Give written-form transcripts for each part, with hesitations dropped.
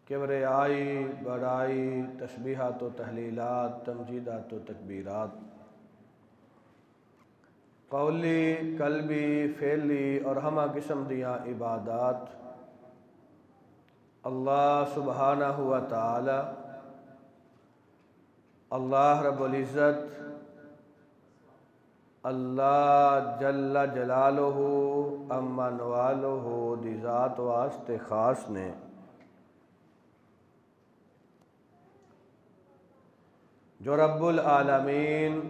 کبریائی، بڑائی، تسبیحات و تحلیلات، تمجیدات و تکبیرات، قولی، قلبی، فعلی اور ہمہ قسم دیاں عبادات اللہ سبحانہ و تعالی، اللہ رب العزت، اللہ جل جلالہ اما نوالہ دی ذات واسطے خاص نے جو رب العالمین،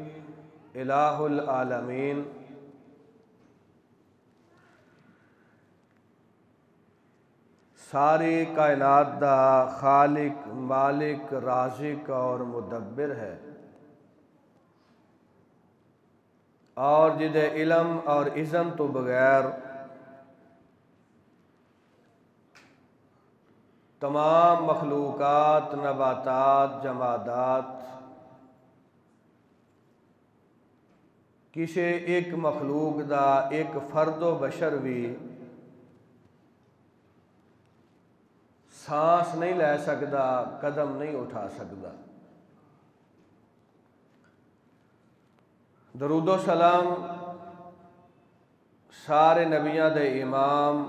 الہ العالمین، ساری کائنات دا خالق، مالک، رازق اور مدبر ہے، اور جدے علم اور اذن تو بغیر تمام مخلوقات، نباتات، جمادات کسی ایک مخلوق دا ایک فرد و بشر بھی سانس نہیں لے سکدا، قدم نہیں اٹھا سکدا۔ درود و سلام سارے نبیاں دے امام،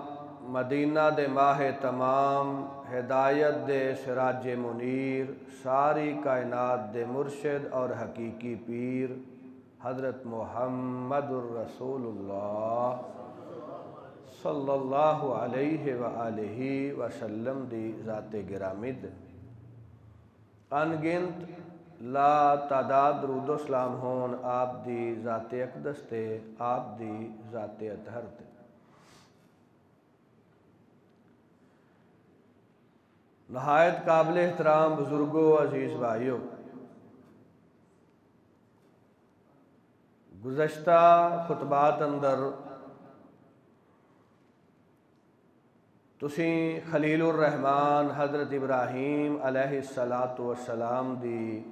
مدینہ دے ماہ تمام، ہدایت دے سراج منیر، ساری کائنات دے مرشد اور حقیقی پیر حضرت محمد الرسول اللہ صلی اللہ علیہ وآلہ وسلم دی ذات گرامی دے انگنت لا تعداد درود و سلام ہون آپ دی ذات اقدس تے، آپ دی ذات اطہر تے۔ نہایت قابل احترام بزرگوں، عزیز بھائیوں، گزشتہ خطبات اندر تسی خلیل الرحمن حضرت ابراہیم علیہ السلام دی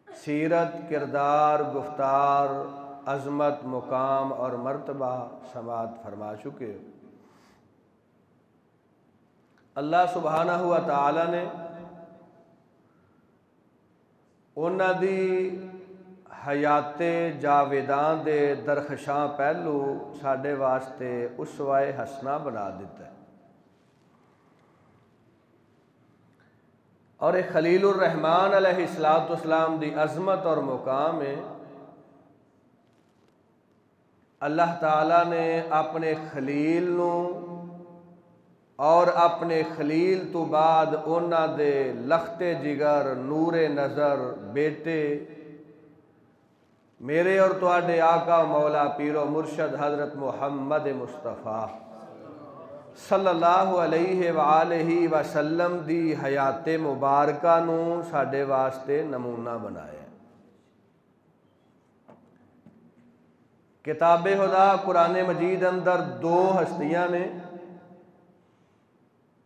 سیرت، کردار، گفتار، عظمت، مقام اور مرتبہ سماعت فرما چکے ہو۔ اللہ سبحانہ و تعالی نے انہاں دی حیات جاویدان دے درخشاں پہلو ساڈے واسطے اسوہ حسنہ بنا دیتا ہے، اور ایک خلیل الرحمن علیہ السلام دی عظمت اور مقام ہے۔ اللہ تعالیٰ نے اپنے خلیل نو اور اپنے خلیل تو بعد انہاں دے لخت جگر، نور نظر بیٹے میرے اور تواڈے آقا مولا پیر و مرشد حضرت محمد مصطفیٰ صلی اللہ علیہ وآلہ وسلم دی حیات مبارکہ نو ساڈے واسطے نمونہ بنایا۔ کتاب خدا قرآن مجید اندر دو ہستیاں نے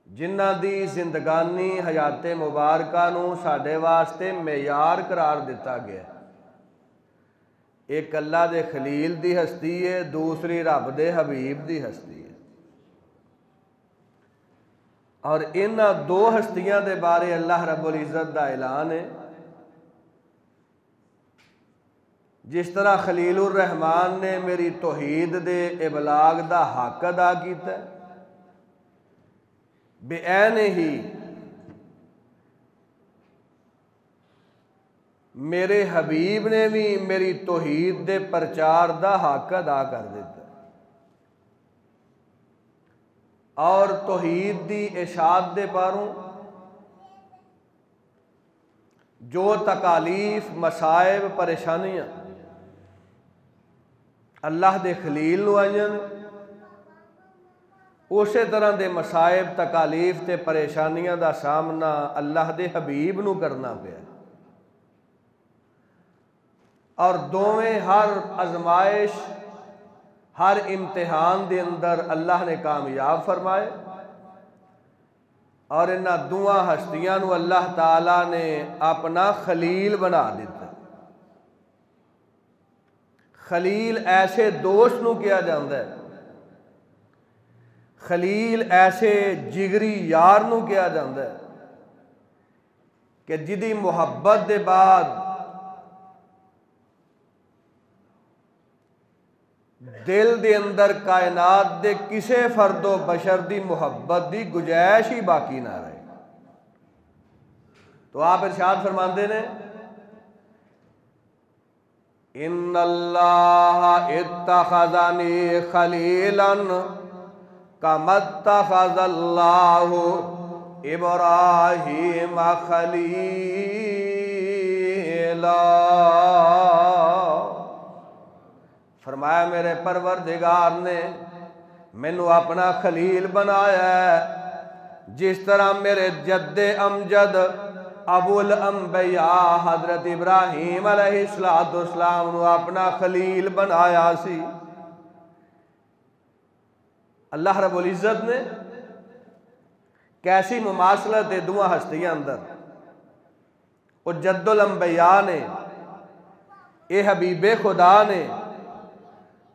جنہ دی زندگانی حیات مبارکہ نو ساڈے واسطے معیار قرار دیتا گیا ہے۔ ایک اللہ دے خلیل دی ہستی ہے، دوسری رب دے حبیب دی ہستی ہے، اور ان دو ہستیاں دے بارے اللہ رب العزت دا اعلان ہے۔ جس طرح خلیل الرحمن نے میری توحید دے ابلاغ دا حق ادا کیتا ہے، بے عین ہی میرے حبیب نے بھی میری توحید دے پرچار دا حق ادا کر دیتا ہے، اور توحید دی اشاعت دے پاروں جو تکالیف، مصائب، پریشانیاں اللہ دے خلیل نو آئیاں نے، اسی طرح دے مصائب، تکالیف تے پریشانیاں دا سامنا اللہ دے حبیب نو کرنا پیا، اور دوویں ہر آزمائش، ہر امتحان دے اندر اللہ نے کامیاب فرمائے، اور انہاں دوہاں ہستیاں نو اللہ تعالیٰ نے اپنا خلیل بنا دیتا۔ خلیل ایسے دوست نو کیا جاندہ ہے خلیل ایسے جگری یار نو کیا جاندہ ہے کہ جدی محبت دے بعد دل دے اندر کائنات دے کسے فرد و بشر دی محبت دی گنجائش ہی باقی نہ رہے۔ تو آپ ارشاد فرماندے نے ان اللہ اتخذنی خلیلا کما اتخذ اللہ ابراہیم خلیلا۔ فرمایا میرے پروردگار نے مینو اپنا خلیل بنایا ہے، جس طرح میرے جد امجد ابو الانبیاء حضرت ابراہیم علیہ السلام نو اپنا خلیل بنایا سی۔ اللہ رب العزت نے کیسی مماثلت ہے دو ہستیاں اندر، وہ جد الانبیاء نے، اے حبیب خدا نے،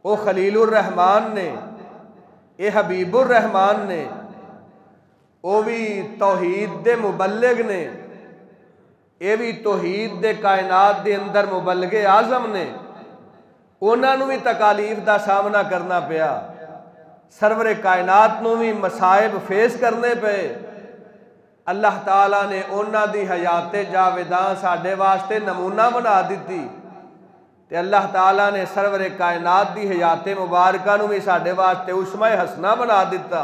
وہ خلیل الرحمن نے، اے حبیب الرحمن نے، وہ بھی توحید دے مبلغ نے، یہ بھی توحید دے کائنات دے اندر مبلغ اعظم نے۔ انہاں نو بھی تکالیف دا سامنا کرنا پیا، سرور کائنات نو بھی مصائب فیس کرنے پے۔ اللہ تعالیٰ نے انہاں دی حیات جاویداں ساڈے واسطے نمونہ بنا دیتی، تے اللہ تعالیٰ نے سرور کائنات دی حیات مبارکہ نو بھی ساڈے واسطے اسمہ حسنہ بنا دیتا۔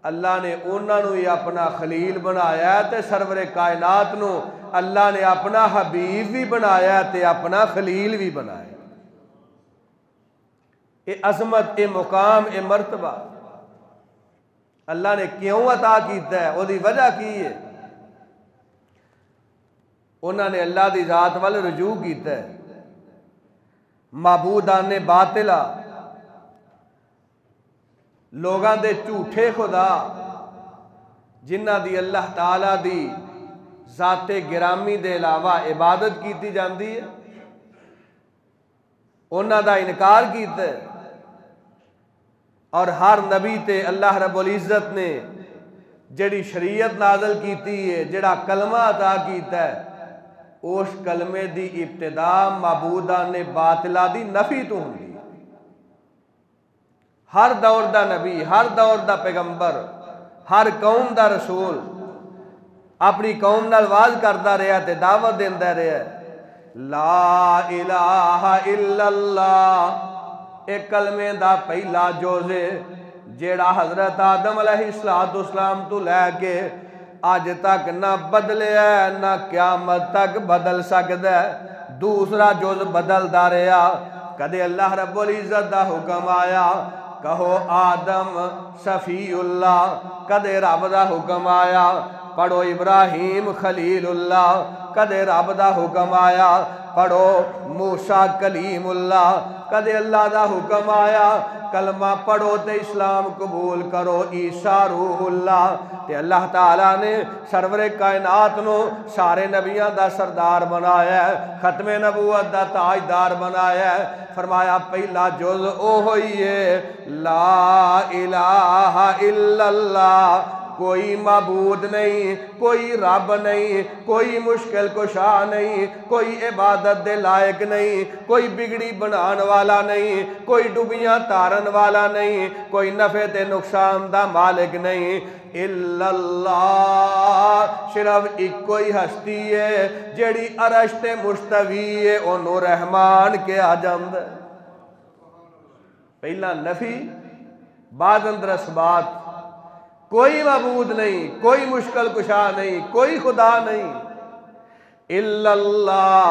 اللہ نے انہاں نو ہی اپنا خلیل بنایا تے سرور کائنات نو اللہ نے اپنا حبیب بھی بنایا تے اپنا خلیل بھی بنایا۔ اے عظمت، اے مقام، اے مرتبہ اللہ نے کیوں عطا کیتا ہے، وہ دی وجہ کی ہے؟ انہاں نے اللہ دی ذات وال رجوع کیتا ہے۔ معبودان باطلہ، لوگاں دے جھوٹے خدا جنہ دی اللہ تعالیٰ دی ذات گرامی دے علاوہ عبادت کیتی جاندی ہے، انہاں دا انکار کیتا ہے۔ اور ہر نبی تے اللہ رب العزت نے جڑی شریعت نازل کیتی ہے، جڑا کلمہ عطا کیتا ہے، اس کلمے دی ابتدا معبودان باطلہ دی نفی تو ہوندی۔ ہر دور دا نبی، ہر دور دا پیغمبر، ہر قوم دا رسول اپنی قوم نال واز کردا رہا تے دعوت دیندا رہا، لا الہ الا اللہ، ایک کلمے دا پہلا جوزے جیڑا حضرت آدم علیہ السلام تو لے کے آج تک نہ بدلے ہے نہ قیامت تک بدل سکتا ہے۔ دوسرا جوز بدلدا رہا، کدے اللہ رب العزت دا حکم آیا کہو آدم صفی اللہ، کدے رب دا حکم آیا پڑھو ابراہیم خلیل اللہ، کدے رب دا حکم آیا پڑھو موسیٰ کلیم اللہ، کدے اللہ دا حکم آیا کلمہ پڑھو تے اسلام قبول کرو عیسیٰ روح اللہ۔ تے اللہ تعالیٰ نے سرور کائنات نو سارے نبیاں دا سردار بنایا ہے، ختم نبوت دا تاجدار بنایا ہے۔ فرمایا پہلا جز او ہوئی ہے لا الہ الا اللہ، کوئی معبود نہیں، کوئی رب نہیں، کوئی مشکل کشا نہیں، کوئی عبادت دے لائق نہیں، کوئی بگڑی بنان والا نہیں، کوئی ڈوبیاں تارن والا نہیں، کوئی نفع تے نقصان دا مالک نہیں، الا اللہ، صرف ایک کوئی ہستی ہے جیڑی عرش تے مستوی ہے، انہوں رحمان کے آجمد۔ پہلا نفی بعد اندر اثبات، کوئی معبود نہیں، کوئی مشکل کشا نہیں، کوئی خدا نہیں، الا اللہ،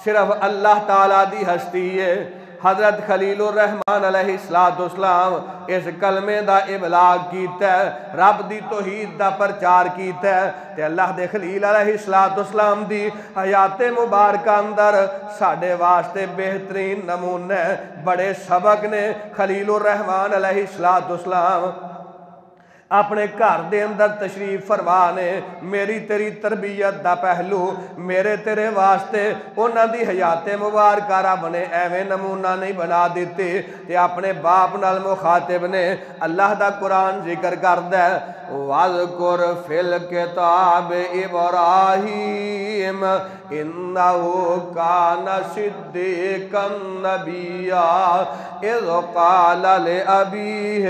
صرف اللہ تعالیٰ دی ہستی ہے۔ حضرت خلیل الرحمن علیہ السلام اس کلمے دا ابلاغ کیتا ہے، رب دی توحید دا پرچار کیتا ہے، تے اللہ دے خلیل علیہ السلام دی حیات مبارکہ اندر ساڑھے واسطے بہترین نمونے بڑے سبق نے۔ خلیل الرحمن علیہ السلام اپنے گھر دے اندر تشریف فرما نے میری تیری تربیت دا پہلو میرے تیرے واسطے انہاں دی حیات مبارکہ رب نے ایویں نمونہ نہیں بنا دیتے تے اپنے باپ نال مخاطب نے اللہ دا قرآن ذکر کردا ہے وَاذْكُرْ فِي الْكِتَابِ إِبْرَاهِيمَ إِنَّهُ كَانَ صِدِّيقًا نَبِيًّا إِذْ قَالَ لِأَبِيهِ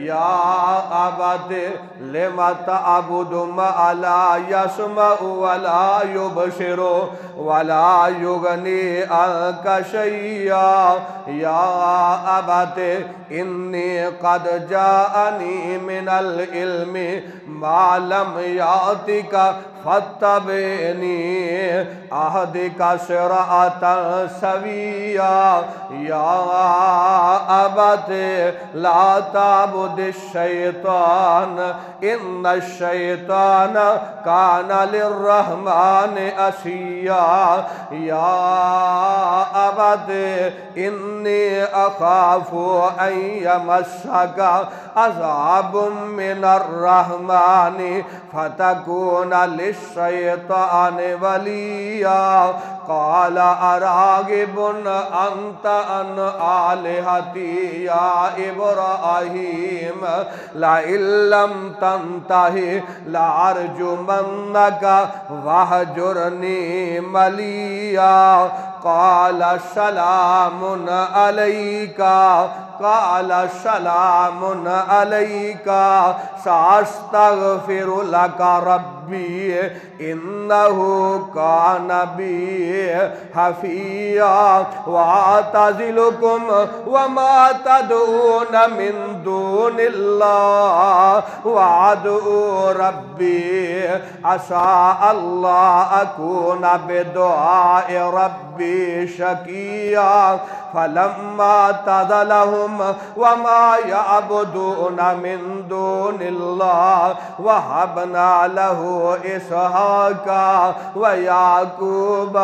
يَا أَبَتِ لِمَ تَعْبُدُ مَا لَا يَسْمَعُ وَلَا يُبْصِرُ وَلَا يُغْنِي عَنكَ شَيْئًا يَا أَبَتِ إِنِّي قَدْ جَاءَنِي مِنَ الْعِلْمِ مَا لَمْ يَأْتِكَ فَاتَّبِعْنِي أَهْدِكَ صِرَاطًا سَوِيًّا يَا أَبَتِ لَا تَعْبُدِ الشَّيْطَانَ إِنَّ الشَّيْطَانَ كَانَ لِلرَّحْمَنِ عَصِيًّا يَا أَبَتِ إِنِّي أَخَافُ أَن يَمَسَّكَ عَذَابٌ مِّنَ الرَّحْمَنِ فَتَكُونَ لِلشَّيْطَانِ وَلِيًّا قَالَ أَرَاغِبٌ أَنْتَ عَنْ آلِهَتِي يَا إِبْرَاهِيمُ لَئِن لَّمْ تَنْتَهِ لَأَرْجُمَنَّكَ وَاهْجُرْنِي مَلِيًّا قَالَ سَلَامٌ عَلَيْكَ قال سلام عليك سأستغفر لك ربي إنه كان بي حفيا وأعتزلكم وما تدعون من دون الله وأدعو ربي عسى الله أكون بدعاء ربي شقيا فلما اعتزلهم وما يعبدون من دون الله وهبنا له إسحاق ويعقوب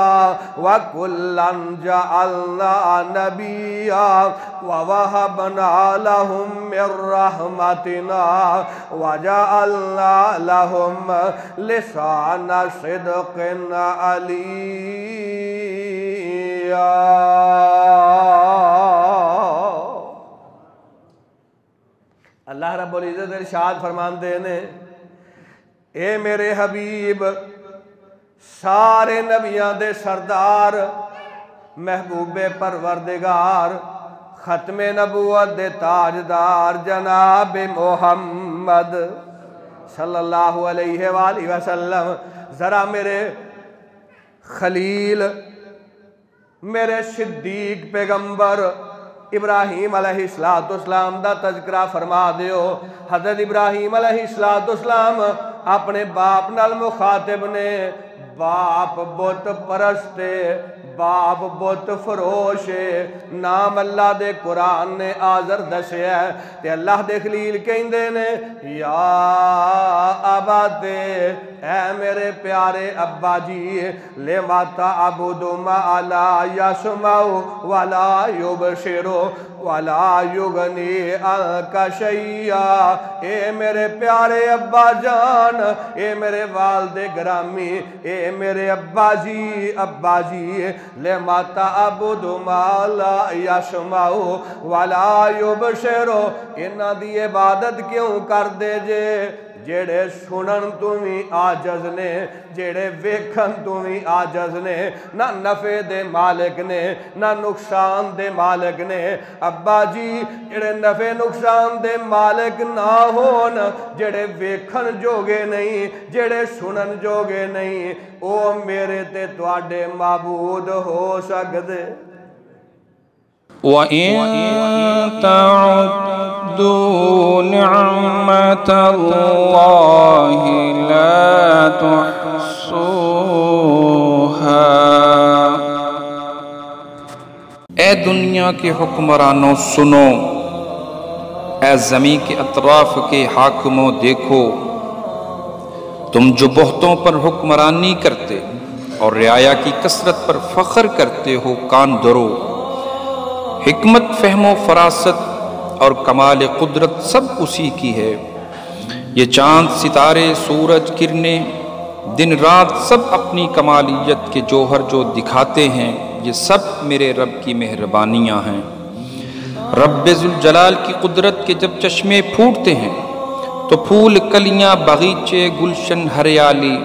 وكلا جعلنا نبيا ووهبنا لهم من رحمتنا وجعلنا لهم لسان صدق عليا اللہ رب العزت ارشاد فرماندے نے اے میرے حبیب سارے نبیاں دے سردار محبوب پروردگار ختم نبوت دے تاجدار جناب محمد صلی اللہ علیہ وآلہ وسلم ذرا میرے خلیل میرے صدیق پیغمبر ابراہیم علیہ السلام دا تذکرہ فرما دیو حضرت ابراہیم علیہ السلام اپنے باپ نال مخاطب نے باپ بت پرستے باپ بت فروش نام اللہ دے قرآن نے آزر دسے ہے تے اللہ دے خلیل کہندے نے یا ابا دے اے میرے پیارے ابا جی لما تعبد ما لا یسمع ولا یبصر ولا یغنی عنک شیئا اے میرے پیارے ابا جان اے میرے والد گرامی اے میرے ابا جی لما تعبد ما لا یسمع ولا یبصر انہاں دی عبادت کیوں کر دے جے جیڑے سنن تمہیں آجز نے جیڑے ویکھن تمہیں آجز نے نہ نفع دے مالک نے نہ نقصان دے مالک نے ابا جی جیڑے نفع نقصان دے مالک نہ ہون جیڑے ویکھن جوگے نہیں جیڑے سنن جوگے نہیں او میرے تے تواڈے معبود ہو سکدے وَإِن تَعُدُّوا نِعْمَةَ اللَّهِ لَا تُحْصُوهَا اے دنیا کے حکمرانوں سنو، اے زمین کے اطراف کے حاکموں دیکھو، تم جو بہتوں پر حکمرانی کرتے اور رعایا کی کثرت پر فخر کرتے ہو کان دھرو، حکمت فہم و فراست اور کمال قدرت سب اسی کی ہے یہ چاند ستارے سورج کرنیں دن رات سب اپنی کمالیت کے جوہر جو دکھاتے ہیں، یہ سب میرے رب کی مہربانیاں ہیں۔ رب ذوالجلال کی قدرت کے جب چشمے پھوٹتے ہیں تو پھول کلیاں باغیچے گلشن ہریالی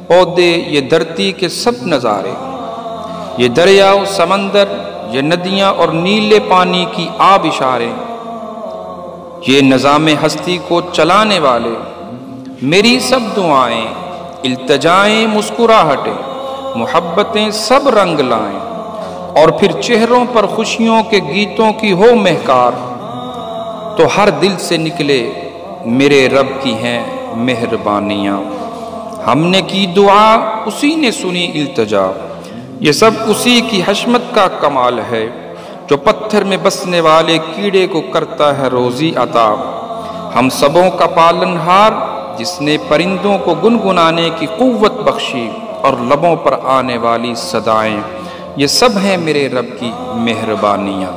پودے یہ دھرتی کے سب نظارے، یہ دریا و سمندر یہ ندیاں اور نیلے پانی کی آب اشارے، یہ نظام ہستی کو چلانے والے میری سب دعائیں التجائیں مسکراہٹیں محبتیں سب رنگ لائیں، اور پھر چہروں پر خوشیوں کے گیتوں کی ہو مہکار، تو ہر دل سے نکلے میرے رب کی ہیں مہربانیاں۔ ہم نے کی دعا اسی نے سنی التجا، یہ سب اسی کی حشمت کا کمال ہے، جو پتھر میں بسنے والے کیڑے کو کرتا ہے روزی عطا۔ ہم سبوں کا پالنہار جس نے پرندوں کو گنگنانے کی قوت بخشی اور لبوں پر آنے والی صدائیں، یہ سب ہیں میرے رب کی مہربانیاں۔